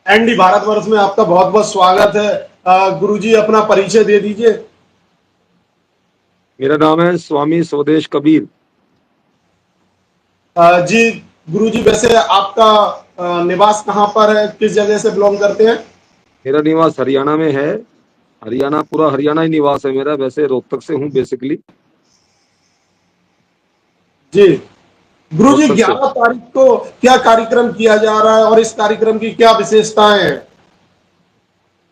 ND Bharatvarsh में आपका बहुत बहुत स्वागत है। गुरुजी अपना परिचय दे दीजिए। मेरा नाम है स्वामी स्वदेश कबीर। जी गुरुजी, वैसे आपका निवास कहाँ पर है, किस जगह से बिलोंग करते हैं? मेरा निवास हरियाणा में है। हरियाणा, पूरा हरियाणा ही निवास है मेरा। वैसे रोहतक से हूँ बेसिकली। जी गुरुजी, रोहतक से 11 तारीख को क्या कार्यक्रम किया जा रहा है और इस कार्यक्रम की क्या विशेषताएं हैं?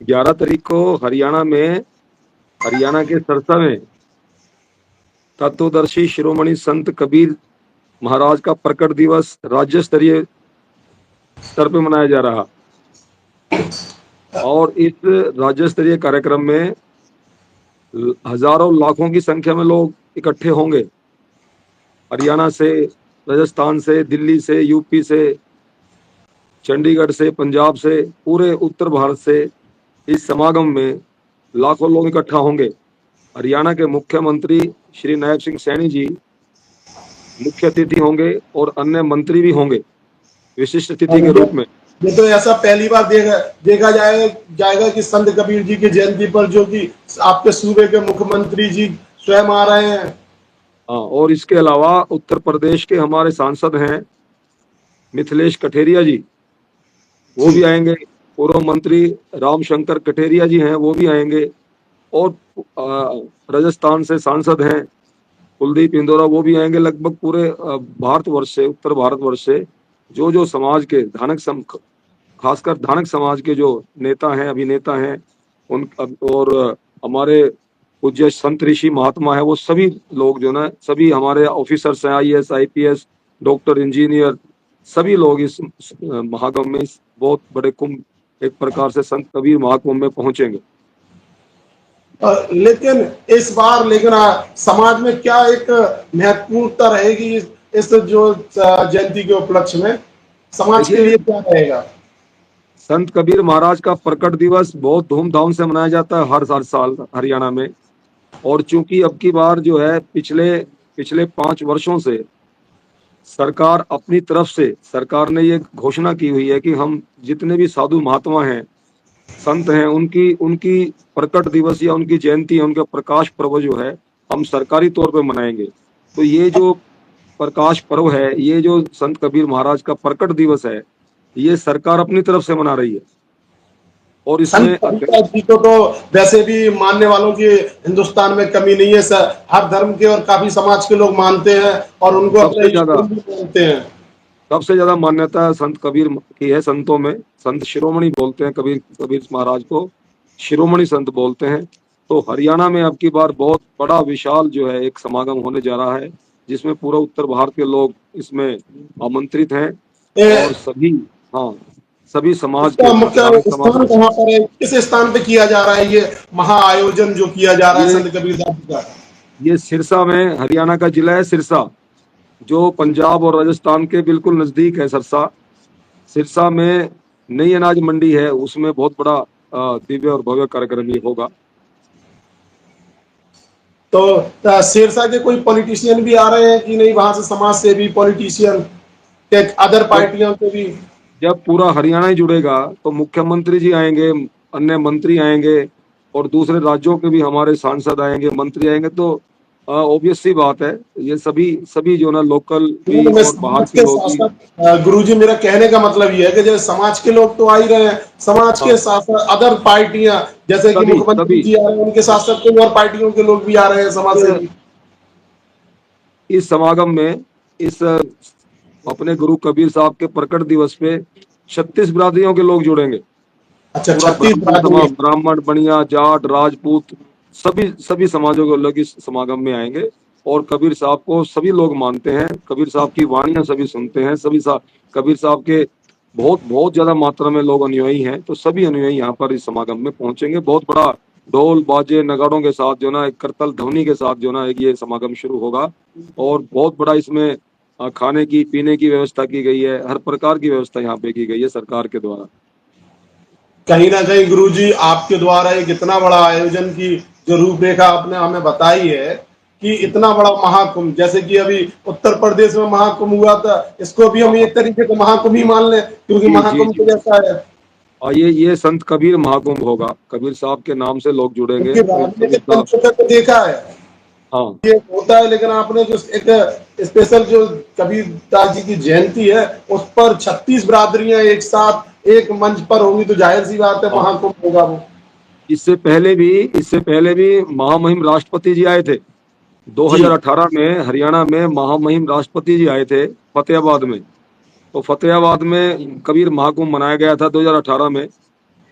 11 तारीख को हरियाणा में, हरियाणा के सिरसा में तत्वदर्शी शिरोमणि संत कबीर महाराज का प्रकट दिवस राज्य स्तरीय स्तर पे मनाया जा रहा। और इस राज्य स्तरीय कार्यक्रम में हजारों लाखों की संख्या में लोग इकट्ठे होंगे। हरियाणा से, राजस्थान से, दिल्ली से, यूपी से, चंडीगढ़ से, पंजाब से, पूरे उत्तर भारत से इस समागम में लाखों लोग इकट्ठा होंगे। हरियाणा के मुख्यमंत्री श्री नायब सिंह सैनी जी मुख्य अतिथि होंगे और अन्य मंत्री भी होंगे विशिष्ट अतिथि के रूप में। ये तो ऐसा पहली बार देखा जाएगा कि संत कबीर जी की जयंती पर जो कि आपके सूबे के मुख्यमंत्री जी स्वयं आ रहे हैं। हाँ, और इसके अलावा उत्तर प्रदेश के हमारे सांसद हैं मिथिलेश कठेरिया जी, वो भी आएंगे। पूर्व मंत्री रामशंकर कठेरिया जी हैं, वो भी आएंगे। और राजस्थान से सांसद हैं कुलदीप इंदौरा, वो भी आएंगे। लगभग पूरे भारतवर्ष से, उत्तर भारतवर्ष से जो समाज के खासकर धानक समाज के जो नेता हैं, अभिनेता हैं, उन और हमारे पूज्य संत ऋषि महात्मा है, वो सभी लोग जो ना, सभी हमारे ऑफिसर्स हैं, IAS IPS, डॉक्टर, इंजीनियर, सभी लोग इस महाकुंभ में, इस बहुत बड़े कुंभ, एक प्रकार से संत कबीर महाकुंभ में पहुंचेंगे। लेकिन इस बार समाज में क्या एक महत्वपूर्णता रहेगी इस जो जयंती के उपलक्ष्य में समाज के लिए क्या रहेगा? संत कबीर महाराज का प्रकट दिवस बहुत धूमधाम से मनाया जाता है हर साल हरियाणा में। और चूंकि अब की बार जो है, पिछले 5 वर्षों से सरकार अपनी तरफ से, सरकार ने ये घोषणा की हुई है कि हम जितने भी साधु महात्मा हैं, संत हैं, उनकी प्रकट दिवस या उनकी जयंती, उनका प्रकाश पर्व जो है, हम सरकारी तौर पे मनाएंगे। तो ये जो प्रकाश पर्व है, ये जो संत कबीर महाराज का प्रकट दिवस है, ये सरकार अपनी तरफ से मना रही है। और इसमें जी को तो वैसे भी मानने वालों की हिंदुस्तान में कमी नहीं है सर। हर धर्म के और काफी समाज के लोग मानते हैं और उनको अपने मानते हैं। सबसे ज्यादा मान्यता संत कबीर की है। संतों में संत शिरोमणि बोलते हैं, कबीर महाराज को शिरोमणि संत बोलते हैं। तो हरियाणा में अब की बार बहुत बड़ा विशाल जो है एक समागम होने जा रहा है, जिसमें पूरा उत्तर भारत के लोग इसमें आमंत्रित हैं। और सभी समाज के मुख्य स्थान कहाँ पर है, किस स्थान पे किया जा रहा है ये महा आयोजन जो किया जा रहा है संत कबीरदास का? ये सिरसा में, हरियाणा का जिला है सिरसा, जो पंजाब और राजस्थान के बिल्कुल नजदीक है। सिरसा में नई अनाज मंडी है, उसमें बहुत बड़ा दिव्य और भव्य कार्यक्रम ये होगा। तो सिरसा के कोई पॉलिटिशियन भी आ रहे हैं कि नहीं, वहां से समाज से भी पॉलिटिशियन, अदर पार्टियों के भी? जब पूरा हरियाणा ही जुड़ेगा तो मुख्यमंत्री जी आएंगे, अन्य मंत्री आएंगे, और दूसरे राज्यों के भी हमारे सांसद आएंगे, मंत्री आएंगे। तो ऑब्वियस सी बात है, ये सभी जो ना लोकल भी और बाहर के लोग। गुरुजी, मेरा कहने का मतलब ये है कि जैसे समाज के लोग तो आ ही रहे हैं, समाज के साथ साथ अदर पार्टियां, जैसे कि मुख्यमंत्री जी आ रहे हैं, उनके साथ साथ कोई और पार्टियों के लोग भी आ रहे हैं समाज से भी। इस समागम में, इस अपने गुरु कबीर साहब के प्रकट दिवस पे 36 बिरादरियों के लोग जुड़ेंगे। अच्छा, 36 ब्राह्मण, बनिया, जाट, राजपूत, सभी समाजों के लोग इस समागम में आएंगे। और कबीर साहब को सभी लोग मानते हैं, कबीर साहब की वाणियां सभी सुनते हैं। कबीर साहब के बहुत ज्यादा मात्रा में लोग अनुयायी हैं। तो सभी अनुयायी यहाँ पर इस समागम में पहुंचेंगे। बहुत बड़ा ढोल बाजे नगाड़ों के साथ जो ना, एक करतल ध्वनि के साथ जो ना, ये समागम शुरू होगा। और बहुत बड़ा इसमें खाने की, पीने की व्यवस्था की गई है। हर प्रकार की व्यवस्था यहाँ पे की गई है सरकार के द्वारा। कहीं ना कहीं गुरुजी, आपके द्वारा एक इतना बड़ा आयोजन की जो रूपरेखा आपने हमें बताई है कि इतना बड़ा महाकुंभ, जैसे कि अभी उत्तर प्रदेश में महाकुंभ हुआ था, इसको भी हम एक तरीके से महाकुंभ ही मान लें, क्योंकि महाकुंभ तो जैसा है। और ये संत कबीर महाकुंभ होगा, कबीर साहब के नाम से लोग जुड़ेंगे। क्योंकि तो कबीर राजनीतिक साहब, मंचों पे तो देखा है हाँ, ये होता है, लेकिन आपने जो एक स्पेशल जो कबीरदास जी की जयंती है उस पर 36 बिरादरियां एक साथ एक मंच पर होंगी, तो जाहिर सी बात है हाँ। महाकुंभ होगा वो। इससे पहले भी महामहिम राष्ट्रपति जी आए थे। जी 2018 में हरियाणा में महामहिम राष्ट्रपति जी आए थे फतेहाबाद में। तो फतेहाबाद में कबीर महाकुंभ मनाया गया था 2018 में।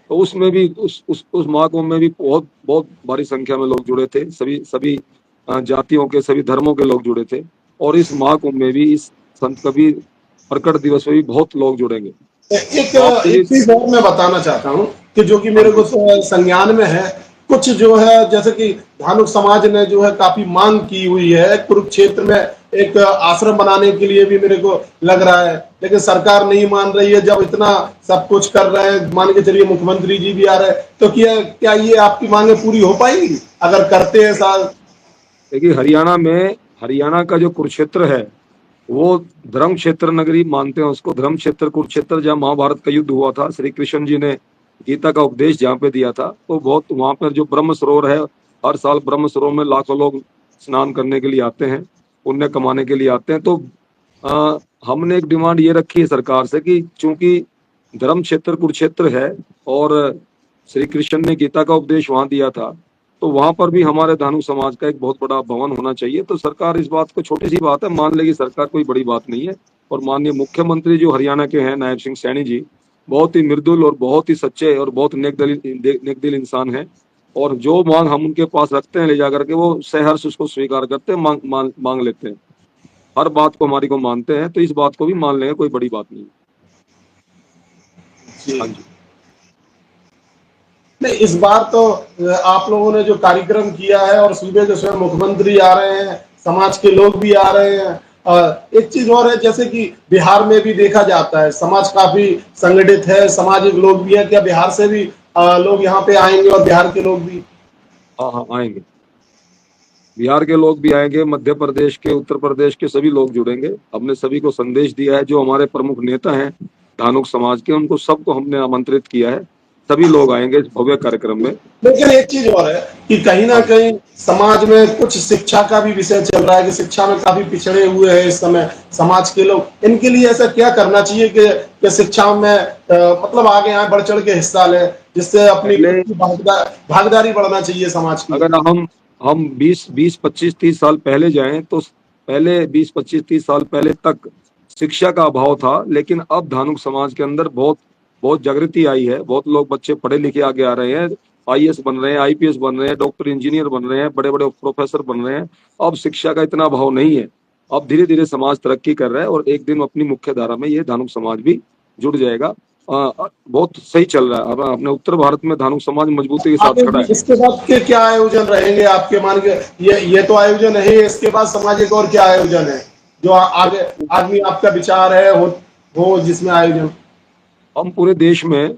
तो उसमें भी उस महाकुंभ में भी बहुत बहुत भारी संख्या में लोग जुड़े थे, सभी सभी जातियों के, सभी धर्मों के लोग जुड़े थे। और इस महाकुंभ में भी, इस संत कबीर प्रकट दिवस में भी बहुत लोग जुड़ेंगे। एक तो आप एक मुझे, चीज और मैं बताना चाहता हूँ कि जो कि हाँ मेरे को जी, संज्ञान में है। कुछ जो है जैसे कि धानुक समाज ने जो है काफी मांग की हुई है कुरुक्षेत्र में एक आश्रम बनाने के लिए भी, मेरे को लग रहा है, लेकिन सरकार नहीं मान रही है। जब इतना सब कुछ कर रहे हैं, मान के चलिए मुख्यमंत्री जी भी आ रहे हैं, तो क्या क्या ये आपकी मांगे पूरी हो पाएंगी अगर करते हैं साल? देखिए हरियाणा का जो कुरुक्षेत्र है, वो धर्म क्षेत्र नगरी मानते हैं उसको। धर्म क्षेत्र कुरुक्षेत्र, जहाँ महाभारत का युद्ध हुआ था, श्री कृष्ण जी ने गीता का उपदेश जहाँ पे दिया था, तो बहुत वहां पर जो ब्रह्म सरोवर है, हर साल ब्रह्म सरोवर में लाखों लोग स्नान करने के लिए आते हैं, पुण्य कमाने के लिए आते हैं। तो आ, हमने एक डिमांड ये रखी है सरकार से कि चूंकि धर्म क्षेत्र कुरुक्षेत्र है और श्री कृष्ण ने गीता का उपदेश वहां दिया था, तो वहां पर भी हमारे धानु समाज का एक बहुत बड़ा भवन होना चाहिए। तो सरकार इस बात को, छोटी सी बात है, मान लेगी सरकार, कोई बड़ी बात नहीं है। और माननीय मुख्यमंत्री जो हरियाणा के हैं, नायब सिंह सैनी जी, बहुत ही मृदुल और बहुत ही सच्चे और बहुत नेक दिल इंसान है। और जो मांग हम उनके पास रखते हैं ले जाकर के, वो सहर्ष उसको स्वीकार करते हैं, मांग लेते हैं। हर बात को हमारी को मानते हैं, तो इस बात को भी मान लेंगे, कोई बड़ी बात नहीं है। जी हाँ जी। नहीं, इस बार तो आप लोगों ने जो कार्यक्रम किया है और सूबे के स्वयं मुख्यमंत्री आ रहे हैं, समाज के लोग भी आ रहे हैं। एक चीज और है, जैसे कि बिहार में भी देखा जाता है समाज काफी संगठित है, सामाजिक लोग भी है, क्या बिहार से भी लोग यहाँ पे आएंगे और बिहार के लोग भी? हाँ हाँ, आएंगे। बिहार के लोग भी आएंगे, मध्य प्रदेश के, उत्तर प्रदेश के सभी लोग जुड़ेंगे। हमने सभी को संदेश दिया है, जो हमारे प्रमुख नेता हैं धानुक समाज के, उनको सबको हमने आमंत्रित किया है। सभी लोग आएंगे इस भव्य कार्यक्रम में। लेकिन एक चीज और है कि कहीं ना हाँ जी। कहीं समाज में कुछ शिक्षा का भी विषय चल रहा है कि शिक्षा में काफी पिछड़े हुए हैं इस समय समाज के लोग। इनके लिए ऐसा क्या करना चाहिए कि शिक्षा में मतलब आगे आए, बढ़ चढ़ के हिस्सा लें, जिससे अपनी पहले भागीदारी बढ़ना चाहिए समाज की? अगर हम 20 25 30 साल पहले जाएं, तो पहले 20 25 30 साल पहले तक शिक्षा का अभाव था। लेकिन अब धानुक समाज के अंदर बहुत बहुत जागृति आई है। बहुत लोग, बच्चे पढ़े लिखे आगे आ रहे हैं, आईएएस बन रहे हैं, आईपीएस बन रहे हैं, डॉक्टर इंजीनियर बन रहे हैं, बड़े बड़े प्रोफेसर बन रहे हैं। अब शिक्षा का इतना अभाव नहीं है। अब धीरे धीरे समाज तरक्की कर रहा है, और एक दिन अपनी मुख्य धारा में ये धानुक समाज भी जुड़ जाएगा। बहुत सही चल रहा है। अब अपने उत्तर भारत में धानुक समाज मजबूती के साथ आगे खड़ा भी है। इसके बाद के क्या आयोजन रहेंगे आपके, मान के? ये तो आयोजन है, इसके बाद सामाजिक और क्या आयोजन है जो आगे आदमी आपका विचार है हो जिसमें आयोजन? हम पूरे देश में,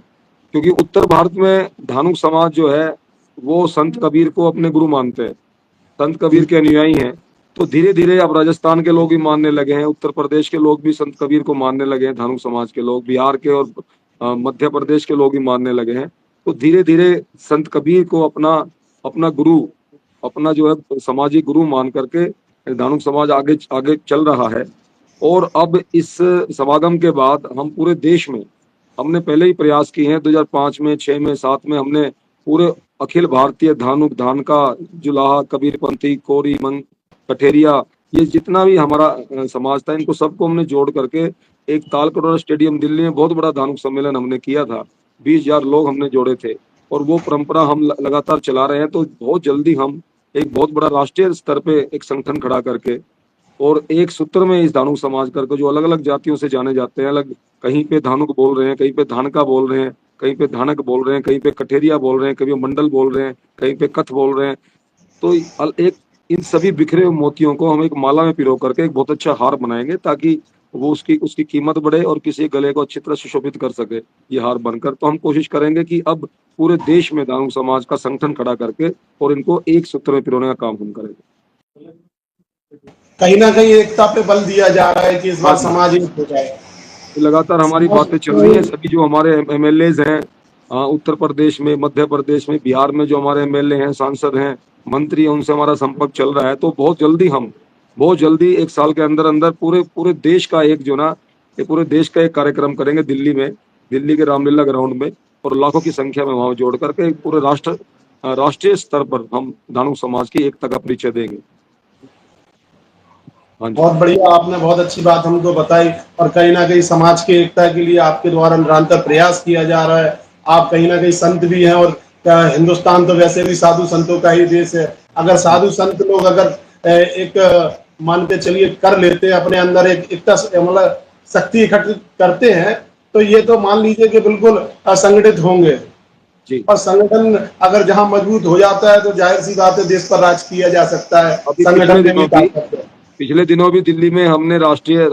क्योंकि उत्तर भारत में धानुक समाज जो है, वो संत कबीर को अपने गुरु मानते हैं, संत कबीर जी के अनुयायी हैं। तो धीरे धीरे अब राजस्थान के लोग भी मानने लगे हैं, उत्तर प्रदेश के लोग भी संत कबीर को मानने लगे हैं, धानुक समाज के लोग, बिहार के और मध्य प्रदेश के लोग भी मानने लगे हैं। तो धीरे धीरे संत कबीर को अपना अपना गुरु, अपना जो है सामाजिक गुरु मान करके धानुक समाज आगे आगे चल रहा है। और अब इस समागम के बाद हम पूरे देश में, हमने पहले ही प्रयास किए हैं, 2005 में, 6 में, 7 में, हमने पूरे अखिल भारतीय धानुक, धान का, जुलाहा, कबीरपंथी, कोरी, मंग, कठेरिया, ये जितना भी हमारा समाज था, इनको सबको हमने जोड़ करके एक तालकटोरा स्टेडियम दिल्ली में बहुत बड़ा धानुक सम्मेलन हमने किया था। 20,000 लोग हमने जोड़े थे, और वो परंपरा हम लगातार चला रहे हैं। तो बहुत जल्दी हम एक बहुत बड़ा राष्ट्रीय स्तर पे एक संगठन खड़ा करके, और एक सूत्र में इस धानुक समाज करके, जो अलग अलग जातियों से जाने जाते हैं, अलग, कहीं पे धानुक बोल रहे हैं, कहीं पे धानका बोल रहे हैं, कहीं पे धानक बोल रहे हैं, कहीं पे कठेरिया बोल रहे हैं, कहीं पे मंडल बोल रहे हैं, कहीं पे कथ बोल रहे हैं। तो एक, इन सभी बिखरे हुए मोतियों को हम एक माला में पिरो करके एक बहुत अच्छा हार बनाएंगे, ताकि वो उसकी उसकी कीमत बढ़े और किसी गले को अच्छी तरह सुशोभित कर सके ये हार बनकर। तो हम कोशिश करेंगे कि अब पूरे देश में धानुक समाज का संगठन खड़ा करके और इनको एक सूत्र में पिरोने का काम हम करेंगे। कहीं ना कहीं एकता पे बल दिया जा रहा है कि इस हाँ बार जी, समाज एक हो जाए। लगातार हमारी समाज बातें चल रही को हैं। सभी जो हमारे एमएलएज हैं, उत्तर प्रदेश में, मध्य प्रदेश में, बिहार में जो हमारे एमएलए हैं, सांसद हैं, मंत्री हैं, उनसे हमारा संपर्क चल रहा है। तो बहुत जल्दी 1 साल के अंदर अंदर पूरे पूरे देश का एक जो ना, ये पूरे देश का एक कार्यक्रम करेंगे दिल्ली में, दिल्ली के रामलीला ग्राउंड में, और लाखों की संख्या में वहां जोड़ करके एक पूरे राष्ट्रीय स्तर पर हम धानुक समाज की एकता का परिचय देंगे। हाँ जी। बहुत बढ़िया, आपने बहुत अच्छी बात हमको बताई, और कहीं ना कहीं समाज की एकता के लिए आपके द्वारा निरंतर प्रयास किया जा रहा है। आप कहीं ना कहीं संत भी हैं, और हिंदुस्तान तो वैसे भी साधु संतों का ही देश है। अगर साधु संत लोग अगर एक मान के चलिए कर लेते हैं, अपने अंदर एक एकता मतलब शक्ति इकट्ठित करते हैं, तो ये तो मान लीजिए कि बिल्कुल असंगठित होंगे। जी। और संगठन अगर जहां मजबूत हो जाता है तो जाहिर सी बात है देश पर राज किया जा सकता है, अभी संगठन में भी ताकत है। पिछले दिनों भी दिल्ली में हमने राष्ट्रीय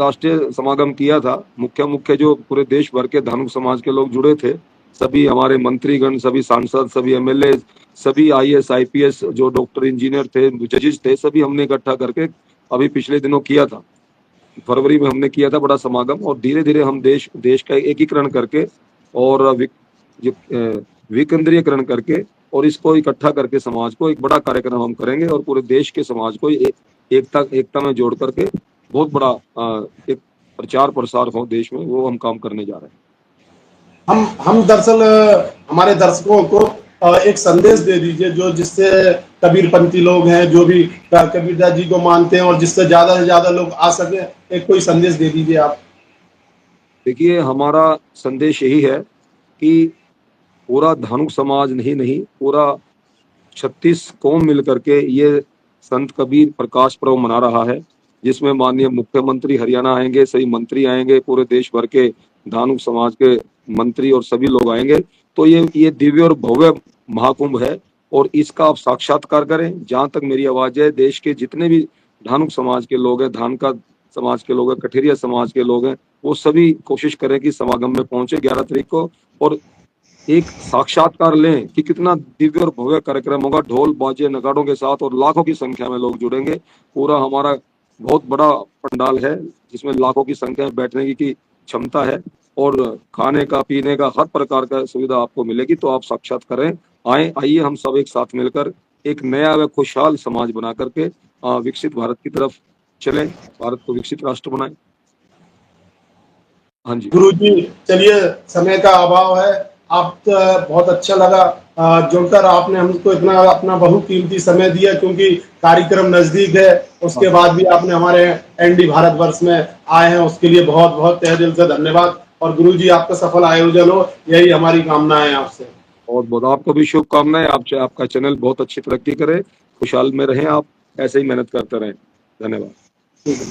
समागम किया था। मुख्य जो पूरे देश भर के धानुक समाज के लोग जुड़े थे, सभी हमारे मंत्रीगण, सभी सांसद, सभी एमएलए, सभी आईएएस आईपीएस, जो डॉक्टर इंजीनियर थे, जजेस थे, सभी हमने इकट्ठा करके अभी पिछले दिनों किया था। फरवरी में हमने किया था बड़ा समागम, और धीरे धीरे हम देश का एकीकरण करके और विकेंद्रीयकरण करके और इसको इकट्ठा करके समाज को एक बड़ा कार्यक्रम हम करेंगे, और पूरे देश के समाज को एकता में जोड़ करके बहुत बड़ा एक प्रचार प्रसार हो देश में, वो हम काम करने जा रहे हैं। हम दरअसल हमारे दर्शकों को एक संदेश दे दीजिए, जो जिससे कबीरपंथी लोग हैं, जो भी कबीरदास जी को मानते हैं, और जिससे ज्यादा से ज्यादा लोग आ सके, एक कोई संदेश दे दीजिए आप। देखिए, हमारा संदेश यही है कि पूरा धानुक समाज नहीं, पूरा 36 कौम मिल करके ये संत कबीर प्रकाश पर्व मना रहा है, जिसमें माननीय मुख्यमंत्री हरियाणा आएंगे, सही मंत्री आएंगे, पूरे देश भर के धानुक समाज के मंत्री और सभी लोग आएंगे। तो ये दिव्य और भव्य महाकुंभ है, और इसका आप साक्षात्कार करें। जहां तक मेरी आवाज है, देश के जितने भी धानुक समाज के लोग हैं, धानका समाज के लोग हैं, कठेरिया समाज के लोग हैं, वो सभी कोशिश करें कि समागम में पहुंचे 11 तारीख को, और एक साक्षात्कार लें कि कितना दिव्य और भव्य कार्यक्रम होगा, ढोल बाजे नगाड़ों के साथ, और लाखों की संख्या में लोग जुड़ेंगे। पूरा हमारा बहुत बड़ा पंडाल है, जिसमें लाखों की संख्या में बैठने की क्षमता है, और खाने का पीने का हर प्रकार का सुविधा आपको मिलेगी। तो आप साक्षात करें, आइए हम सब एक साथ मिलकर एक नया व खुशहाल समाज बना करके विकसित भारत की तरफ चलें, भारत को विकसित राष्ट्र बनाएं। हाँ जी गुरु जी, चलिए, समय का अभाव है। आप बहुत अच्छा लगा जुड़कर, आपने हमको इतना अपना बहुकीमती समय दिया, क्योंकि कार्यक्रम नजदीक है। उसके बाद भी आपने हमारे एनडी भारतवर्ष में आए हैं, उसके लिए बहुत बहुत तहे दिल से धन्यवाद। और गुरु जी, आपका सफल आयोजन हो, यही हमारी कामना है आपसे। बहुत बहुत आपको भी शुभकामनाएं। आपका चैनल बहुत अच्छी तरक्की करे, खुशहाल में रहें, आप ऐसे ही मेहनत करते रहें। धन्यवाद। ठीक है।